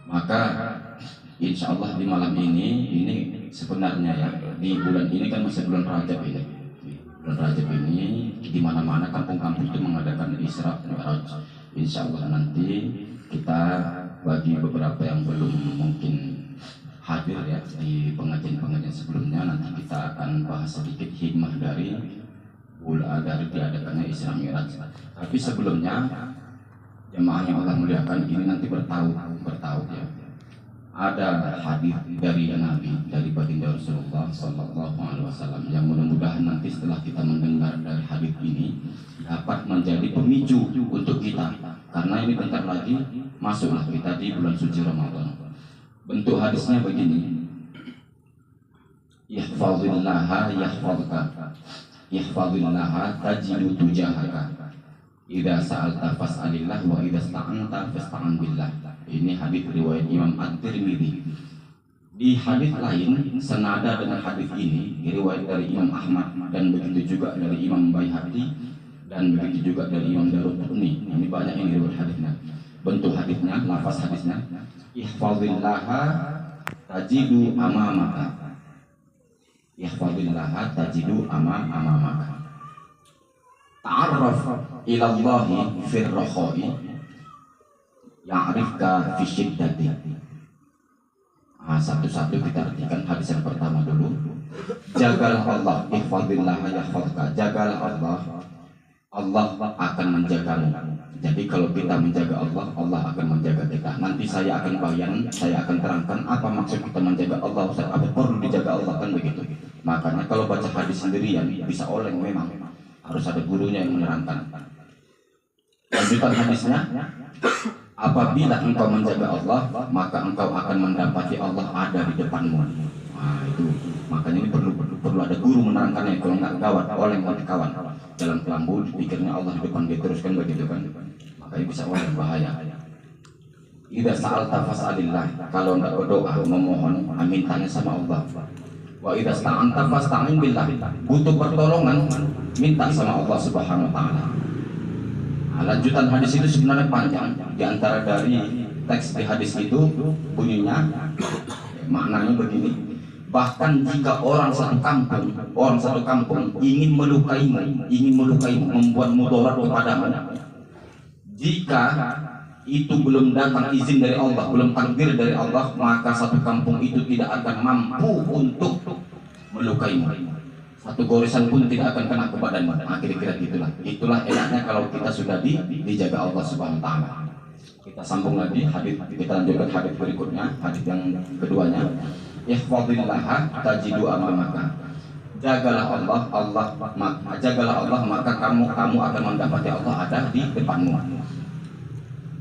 Maka insya Allah di malam ini sebenarnya ya, di bulan ini kan masih bulan Rajab ini. Bulan Rajab ini di mana-mana kampung-kampung itu mengadakan Isra Mi'raj. Insya Allah nanti kita bagi beberapa yang belum mungkin hadir ya di pengajian-pengajian sebelumnya, nanti kita akan bahas sedikit hikmah dari diadakannya Isra Mi'raj. Tapi sebelumnya jemaah yang Allah muliakan ini nanti bertahu ya. Ada hadis dari Nabi, dari baginda Rasulullah Sallallahu Alaihi Wasallam yang mudah-mudahan nanti setelah kita mendengar dari hadis ini dapat menjadi pemicu untuk kita, karena ini bentar lagi masuklah kita di bulan suci Ramadan. Bentuk hadisnya begini: Yahfazillaha yahfazka, Yahfazillaha tajidu tujahaka, idza sa'alta fas'alillah wa idza sta'anta fasta'in billah. Ini hadis riwayat Imam At-Tirmidzi. Di hadis lain senada dengan hadis ini riwayat dari Imam Ahmad, dan begitu juga dari Imam Baihaqi, dan begitu juga dari Imam Daruqutni. Ini banyak yang riwayat hadisnya. Bentuk hadisnya, lafaz hadisnya: Ihfazillaha tajidu amamaka, Ihfazillaha tajidu amamaka. Ta'arraf ila Allahi fir rakhai ya'rifka fi syiddati. Satu-satu kita artikan hadis yang pertama dulu. Jagalah Allah, ihfazillaha yahfazka. Jagalah Allah, Allah akan menjagamu. Jadi kalau kita menjaga Allah, Allah akan menjaga kita. Nanti saya akan terangkan apa maksud kita menjaga Allah. Apa perlu dijaga Allah, kan begitu. Makanya kalau baca hadis sendirian bisa oleng, memang harus ada gurunya yang menerangkan. Lanjutan hadisnya: apabila engkau menjaga Allah, maka engkau akan mendapati Allah ada di depanmu. Itu makanya ini perlu ada guru menerangkannya. Kalau nggak gawat, oleh kawan dalam kelambu dipikirnya Allah di depan, dia teruskan begitu kan, makanya bisa oleh, bahaya. Idza sa'alta fas'alillah, kalau enggak berdoa memohon, mintanya sama Allah. Wa idza sta'anta fasta'in billah, butuh pertolongan minta sama Allah Subhanahu wa taala. Lanjutan hadis itu sebenarnya panjang. Di antara dari teks di hadis itu bunyinya, maknanya begini: bahkan jika orang satu kampung ingin melukaimu, membuat mudarat kepadamu, jika itu belum datang izin dari Allah, belum takdir dari Allah, maka satu kampung itu tidak akan mampu untuk melukaimu. Satu gorisan pun tidak akan kena ke badanmu. Kira-kira gitulah. Itulah enaknya kalau kita sudah dijaga Allah Subhanahu wa taala. Kita sambung lagi hadis, kita lanjutkan hadis berikutnya, hadis yang keduanya. Ihfazillaha tajidu amamaka. Jagalah Allah, maka kamu akan mendapati Allah ada di depanmu.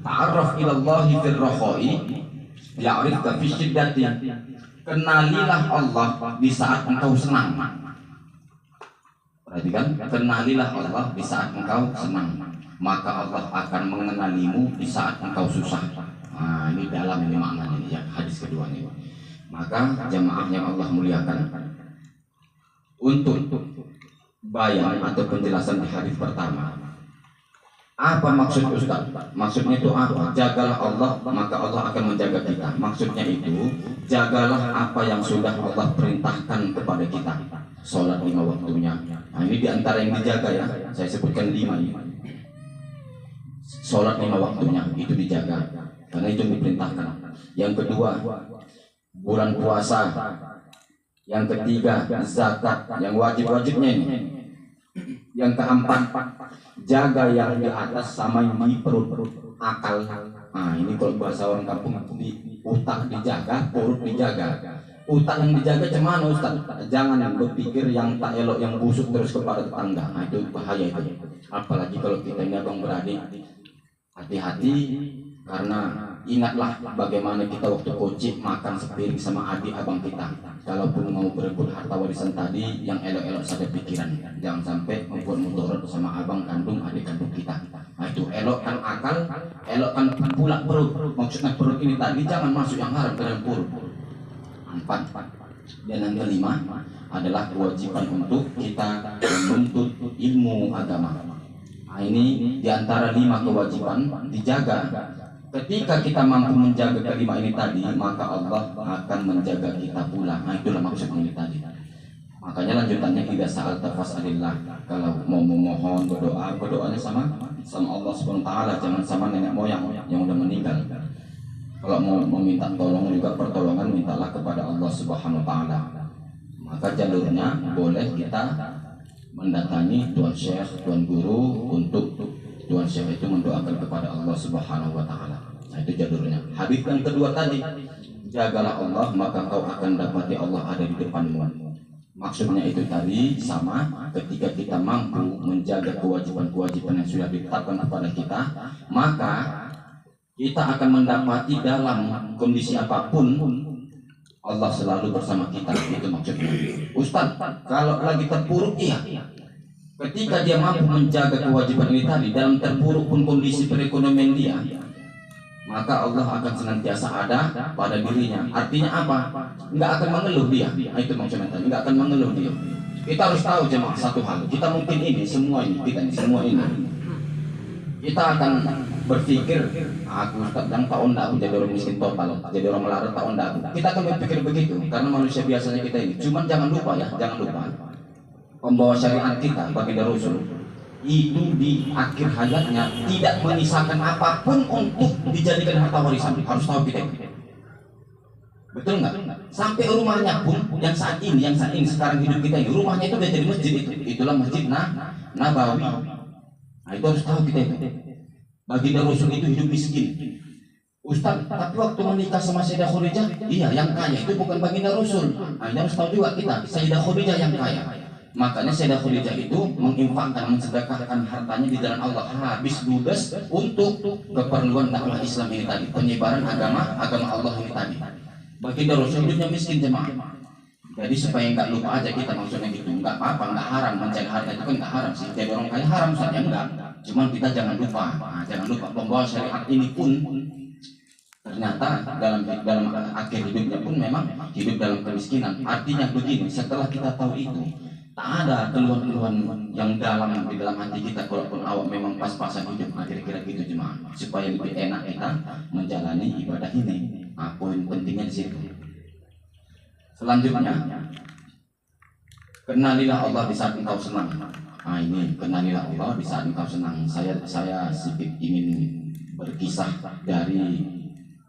Ta'arraf ilallahi fir rakhai ya'rifka fi syiddati. Kenalilah Allah di saat engkau senang. Perhatikan, kenalilah Allah di saat engkau senang, maka Allah akan mengenalimu di saat engkau susah. Ini dalam ini maknanya ya, hadis kedua ini. Maka jemaah yang Allah muliakan, untuk bayan atau penjelasan di hadis pertama, apa maksud Ustaz? Maksudnya itu apa? Jagalah Allah, maka Allah akan menjaga kita. Maksudnya itu, jagalah apa yang sudah Allah perintahkan kepada kita. Sholat 5 waktunya. Ini diantara yang dijaga ya. Saya sebutkan 5 ini. Sholat 5 waktunya itu dijaga, karena itu diperintahkan. Yang kedua, bulan puasa. Yang ketiga, zakat yang wajib-wajibnya ini. Yang keempat, jaga yang di atas sama yang di perut, akal. Ini kalau bahasa orang kampung, di otak dijaga, perut dijaga. Utak yang dijaga cuman Ustaz, jangan yang berpikir yang tak elok, yang busuk terus kepada tetangga. Itu bahaya itu. Apalagi kalau kita ini abang beradik, hati-hati, karena ingatlah bagaimana kita waktu kocik makan sepiring sama adik abang kita. Kalaupun mau berebut harta warisan tadi, yang elok-elok saja pikiran, jangan sampai membuat mudarat sama abang kandung, adik kandung kita. Itu elokkan akal, elokkan pula perut. Maksudnya perut ini tadi jangan masuk yang haram ke dalam perut. 4. Dan yang kelima adalah kewajiban untuk kita menuntut ilmu agama. Ini diantara 5 kewajiban dijaga. Ketika kita mampu menjaga kelima ini tadi, maka Allah akan menjaga kita pula. Nah, itulah maksud ini tadi. Makanya lanjutannya idza sa'alta fas'alillah. Kalau mau memohon berdoa, berdoanya sama Allah Subhanahu wa taala, jangan sama nenek moyang yang udah meninggal. Kalau mau meminta tolong juga pertolongan mintalah kepada Allah Subhanahu wa taala. Maka jalurnya boleh kita mendatangi tuan syekh, tuan guru untuk tuan syekh itu mendoakan kepada Allah Subhanahu wa taala. Nah, itu jalurnya. Hadis yang kedua tadi, jagalah Allah maka kau akan dapati Allah ada di depanmu. Maksudnya itu tadi sama, ketika kita mampu menjaga kewajiban-kewajiban yang sudah ditetapkan kepada kita, maka kita akan mendapati dalam kondisi apapun Allah selalu bersama kita. Itu maksudnya. Ustaz, kalau lagi terpuruk, iya. Ketika dia mampu menjaga kewajiban ini tadi, dalam terpuruk pun kondisi perekonomian dia, maka Allah akan senantiasa ada pada dirinya. Artinya apa? Nggak akan mengeluh dia. Nah, itu maksudnya tadi, nggak akan mengeluh dia. Kita harus tahu jemaah satu hal. Kita mungkin ini semua ini, kita akan berpikir, aku Ustaz yang tak onda aku jadi orang miskin total, jadi orang melarat tak onda aku. Kita akan berpikir begitu karena manusia biasanya kita ini. Cuman jangan lupa ya, jangan lupa. Pembawa syariat kita baginda Rasul itu di akhir hayatnya tidak menyisakan apapun untuk dijadikan harta warisan. Harus tahu kita. Betul nggak? Sampai rumahnya pun yang saat ini sekarang hidup kita ini, rumahnya itu udah jadi masjid itu. Itulah Masjid Nabawi. Nah, itu harus tahu kita itu. Baginda Rasul itu hidup miskin. Ustaz, tapi waktu menikah sama Sayyidah Khadijah, iya yang kaya itu bukan baginda Rasul. Nah, ini harus tahu juga kita, Sayyidah Khadijah yang kaya. Makanya Sayyidah Khadijah itu menginfakkan, mensedekahkan hartanya di jalan Allah habis ludes untuk keperluan dakwah Islam ini tadi, penyebaran agama Allah ini tadi. Baginda Rasul hidupnya miskin jemaah. Jadi supaya nggak lupa aja kita maksudnya gitu, nggak apa-apa, nggak haram mencari harta itu kan nggak haram sih. Jadi orang kaya haram saja enggak. Cuman kita jangan lupa, jangan lupa pembawa syariat ini pun ternyata dalam akhir hidupnya pun memang hidup dalam kemiskinan. Artinya begini, setelah kita tahu itu, tak ada keluhan-keluhan yang dalam di dalam hati kita, kalaupun awak memang pas-pasan hidup. Nah, kira-kira gitu jemaah, supaya lebih enak kita menjalani ibadah ini. Nah, poin pentingnya di situ. Selanjutnya, kenalilah Allah di saat engkau senang. Nah, ini kenalilah Allah di saat engkau senang. Saya sedikit ingin berkisah dari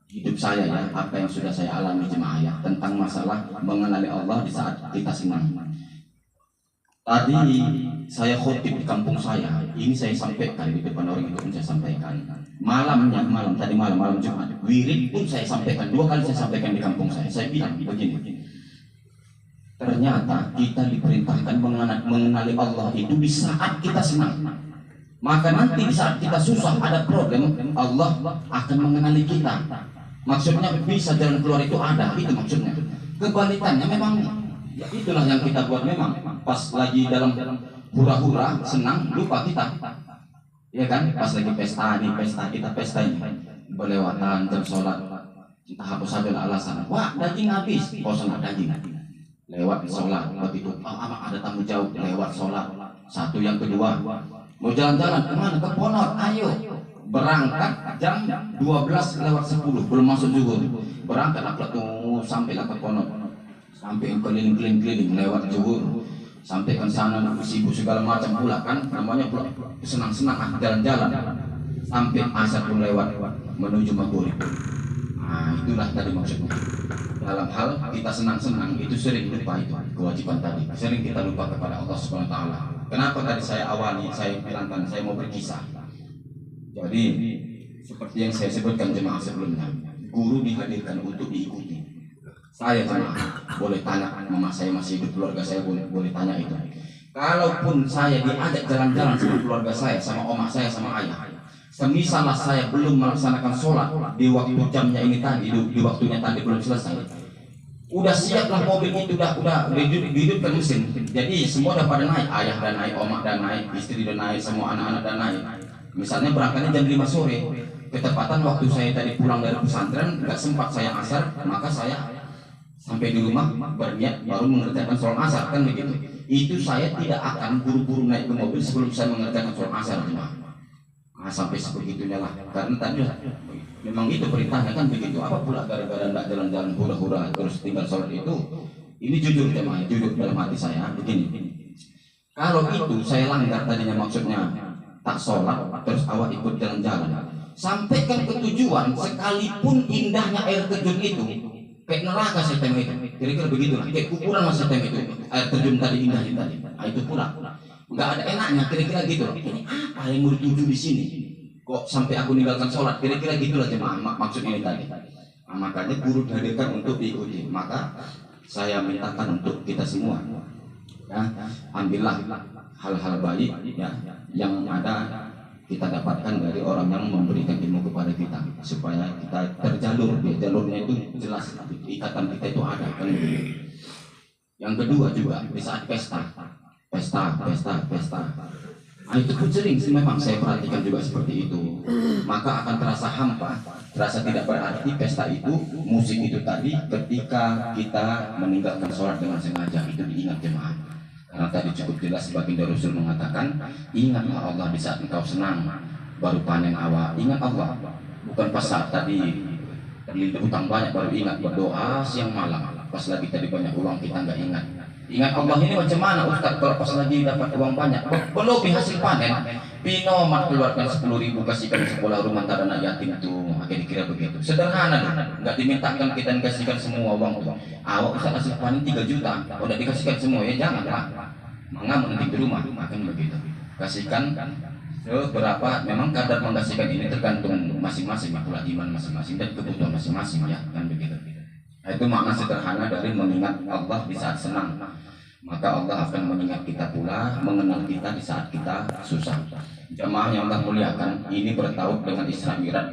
hidup saya ya, apa yang sudah saya alami jemaah ya, tentang masalah mengenali Allah di saat kita senang. Tadi saya khotib di kampung saya, ini saya sampaikan di depan orang itu pun saya sampaikan. Malam Jumat, wirid pun saya sampaikan, 2 kali saya sampaikan di kampung saya. Saya bilang begini, ternyata kita diperintahkan mengenali Allah itu di saat kita senang. Maka nanti di saat kita susah, ada problem, Allah akan mengenali kita. Maksudnya bisa jalan keluar itu ada, itu maksudnya. Kebalikannya memang ya itulah yang kita buat, memang pas lagi dalam hura-hura senang lupa kita, ya kan? Pas lagi pesta kita pesta ini berlewatan jam sholat, entah apa saja alasan, wah daging habis, bosan daging, lewat sholat, begitu ada tamu jauh lewat sholat. Satu yang kedua mau jalan-jalan kemana? Ke Ponor, ayo berangkat jam 12:10 belum masuk zuhur, berangkat apa tuh sampai ke Ponor, sampai keliling-keliling lewat zuhur, sampai ke sana sibuk segala macam pula kan, namanya pula senang-senang jalan-jalan, sampai asar pun lewat menuju maghrib. Nah, itulah tadi maksudnya. Dalam hal kita senang-senang itu sering lupa itu kewajiban tadi, sering kita lupa kepada Allah Subhanahu wa taala. Kenapa tadi saya awali, saya bilangkan saya mau berkisah. Jadi seperti yang saya sebutkan jemaah sebelumnya, guru dihadirkan untuk diikuti. Saya jemaah boleh tanya, mama saya masih hidup, keluarga saya boleh tanya itu. Kalaupun saya diajak jalan-jalan sama keluarga saya, sama oma saya, sama ayah, semisalnya saya belum melaksanakan sholat di waktu jamnya ini tadi, di waktunya tadi belum selesai, udah siaplah mobil itu, udah dihidupkan mesin, jadi semua udah pada naik, ayah dan naik, oma dan naik, istri dan naik, semua anak-anak dan naik. Misalnya berangkatnya jam 5 sore, ketepatan waktu saya tadi pulang dari pesantren, nggak sempat saya asar, maka saya sampai di rumah berniat baru mengerjakan sholat asar, kan begitu. Itu saya tidak akan buru-buru naik ke mobil sebelum saya mengerjakan sholat asar. Nah, sampai sebegitunya lah, karena tadi Memang itu perintahnya kan begitu. Apa pula gara-gara tidak jalan-jalan hura-hura terus tinggal sholat itu? Ini jujur jemaah, jujur dalam hati saya begini. Kalau itu saya langgar tadinya maksudnya tak sholat terus awak ikut jalan-jalan sampaikan ke tujuan, sekalipun indahnya air terjun itu kayak neraka setem itu, kira-kira begitu lah, kayak kuburan mas setem itu, air terjun tadi indah tadi, nah, itu pula nggak ada enaknya, kira-kira gitu loh. Ini apa yang mau dituju di sini? Kok sampai aku ninggalkan sholat? Kira-kira gitulah jemaah maksudnya ini tadi. Nah, makanya guru dihadirkan untuk diikuti. Maka saya mintakan untuk kita semua, ya, ambillah hal-hal baik ya yang ada kita dapatkan dari orang yang memberikan ilmu kepada kita supaya kita terjalur ya, jalurnya itu jelas, ikatan kita itu ada kan. Yang kedua juga di saat pesta. Nah, itu pun sering sih memang saya perhatikan juga seperti itu. Maka akan terasa hampa, terasa tidak berarti pesta itu, musik itu tadi ketika kita meninggalkan sholat dengan sengaja itu diingat jemaah. Karena tadi cukup jelas baginda Rasul mengatakan, ingatlah Allah di saat engkau senang, baru panen awal. Ingat Allah, bukan pas saat tadi terlilit utang banyak baru ingat, berdoa siang malam. Pas lagi tadi banyak uang kita nggak ingat. Ingat Allah ini macam mana Ustaz? Kalau pas lagi dapat uang banyak, belum hasil panen, Pinomat keluarkan 10.000 kasihkan sekolah rumah tangga anak yatim itu, akhirnya dikira begitu. Sederhana deh, nggak dimintakan kita kasihkan semua uang tuh. Awak Ustaz hasil panen 3 juta, udah dikasihkan semua ya janganlah. Mengapa nanti di rumah akan begitu? Kasihkan berapa? Memang kadar mengkasihkan ini tergantung masing-masing, pula iman masing-masing dan kebutuhan masing-masing ya kan begitu. Nah, itu makna sederhana dari mengingat Allah di saat senang. Maka Allah akan mengingat kita pula, mengenal kita di saat kita susah. Jemaah yang Allah muliakan, ini bertaut dengan Isra Mi'raj.